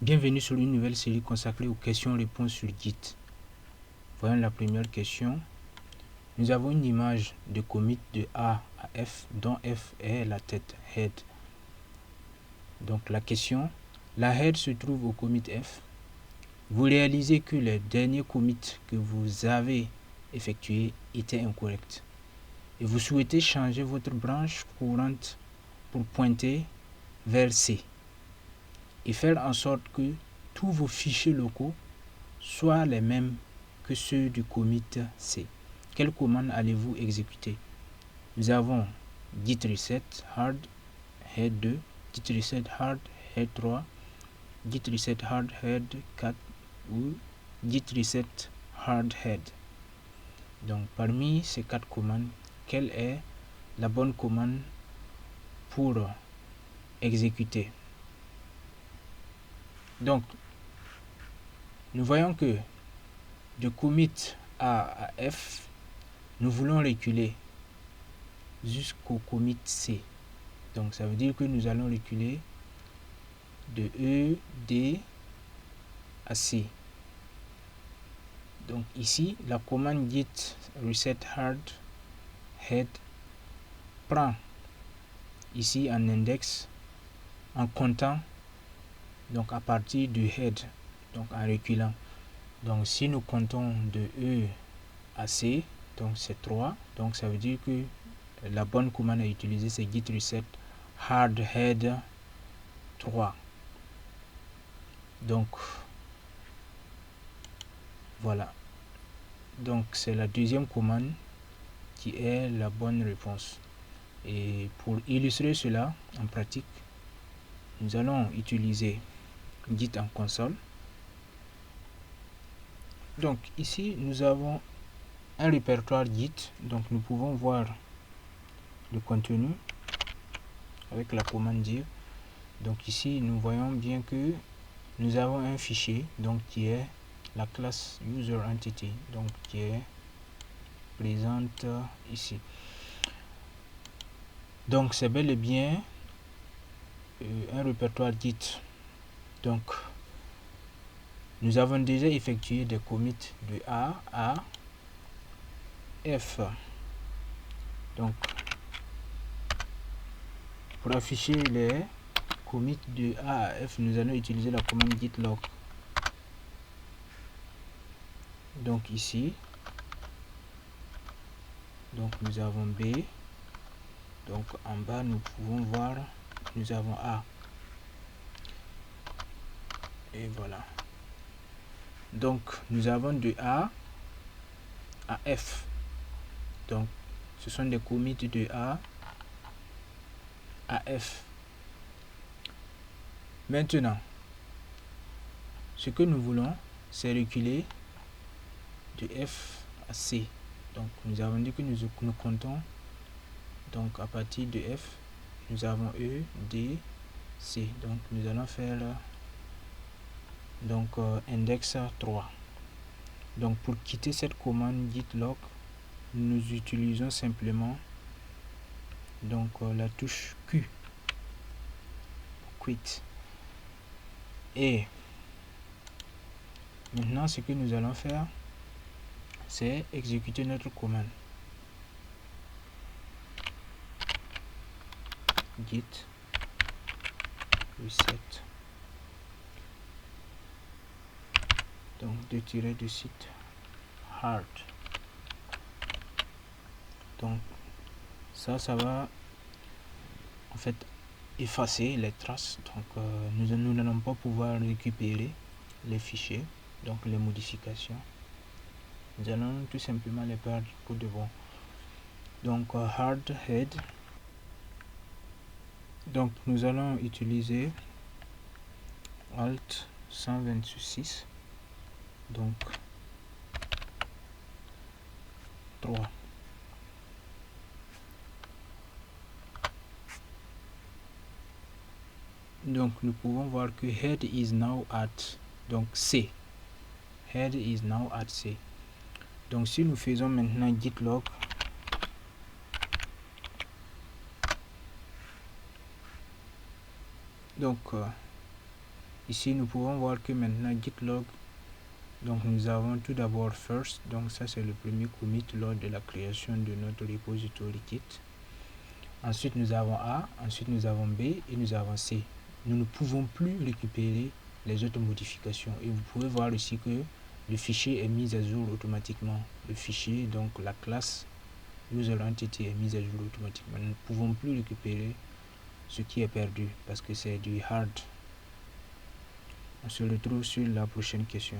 Bienvenue sur une nouvelle série consacrée aux questions-réponses sur Git. Voyons la première question. Nous avons une image de commit de A à F, dont F est la tête, head. Donc la question, la head se trouve au commit F. Vous réalisez que les derniers commits que vous avez effectués étaient incorrects. Et vous souhaitez changer votre branche courante pour pointer vers C. Et faire en sorte que tous vos fichiers locaux soient les mêmes que ceux du commit C. Quelle commande allez-vous exécuter? Nous avons git reset hard head 2, git reset hard head 3, git reset hard head 4 ou git reset hard head. Donc parmi ces 4 commandes, quelle est la bonne commande pour exécuter? Donc nous voyons que de commit A à F, nous voulons reculer jusqu'au commit C. Donc ça veut dire que nous allons reculer de E, D à C. Donc ici, la commande git reset hard head prend ici un index en comptant donc à partir du head, donc en reculant. Donc si nous comptons de E à C, donc c'est 3, donc ça veut dire que la bonne commande à utiliser c'est git reset hard head 3. Donc voilà, donc c'est la deuxième commande qui est la bonne réponse. Et pour illustrer cela en pratique, nous allons utiliser git en console. Donc ici nous avons un répertoire git, donc nous pouvons voir le contenu avec la commande dir. Donc ici nous voyons bien que nous avons un fichier donc qui est la classe user entity, donc qui est présente ici. Donc c'est bel et bien un répertoire git. Donc nous avons déjà effectué des commits de A à F. Donc pour afficher les commits de A à F, nous allons utiliser la commande git log. Donc ici, donc nous avons B. Donc en bas nous pouvons voir, nous avons A. Et voilà. Donc nous avons de A à F. Donc ce sont des commits de A à F. Maintenant, ce que nous voulons, c'est reculer de F à C. Donc nous avons dit que nous comptons donc à partir de F, nous avons E, D, C. Donc nous allons faire donc index 3. Donc pour quitter cette commande git log, nous utilisons simplement donc la touche Q, quit. Et maintenant ce que nous allons faire, c'est exécuter notre commande git reset donc de site hard. Donc ça va en fait effacer les traces. Donc nous n'allons pas pouvoir récupérer les fichiers, donc les modifications. Nous allons tout simplement les perdre pour de bon. Donc hard head. Donc nous allons utiliser Alt 126, donc 3. Donc nous pouvons voir que head is now at donc C. Head is now at C. Donc si nous faisons maintenant git log, donc Ici, nous pouvons voir que maintenant git log, donc nous avons tout d'abord first, donc ça c'est le premier commit lors de la création de notre repository Git. Ensuite nous avons A, ensuite nous avons B et nous avons C. Nous ne pouvons plus récupérer les autres modifications. Et vous pouvez voir aussi que le fichier est mis à jour automatiquement. Le fichier, donc la classe user entity est mise à jour automatiquement. Nous ne pouvons plus récupérer ce qui est perdu parce que c'est du hard. On se retrouve sur la prochaine question.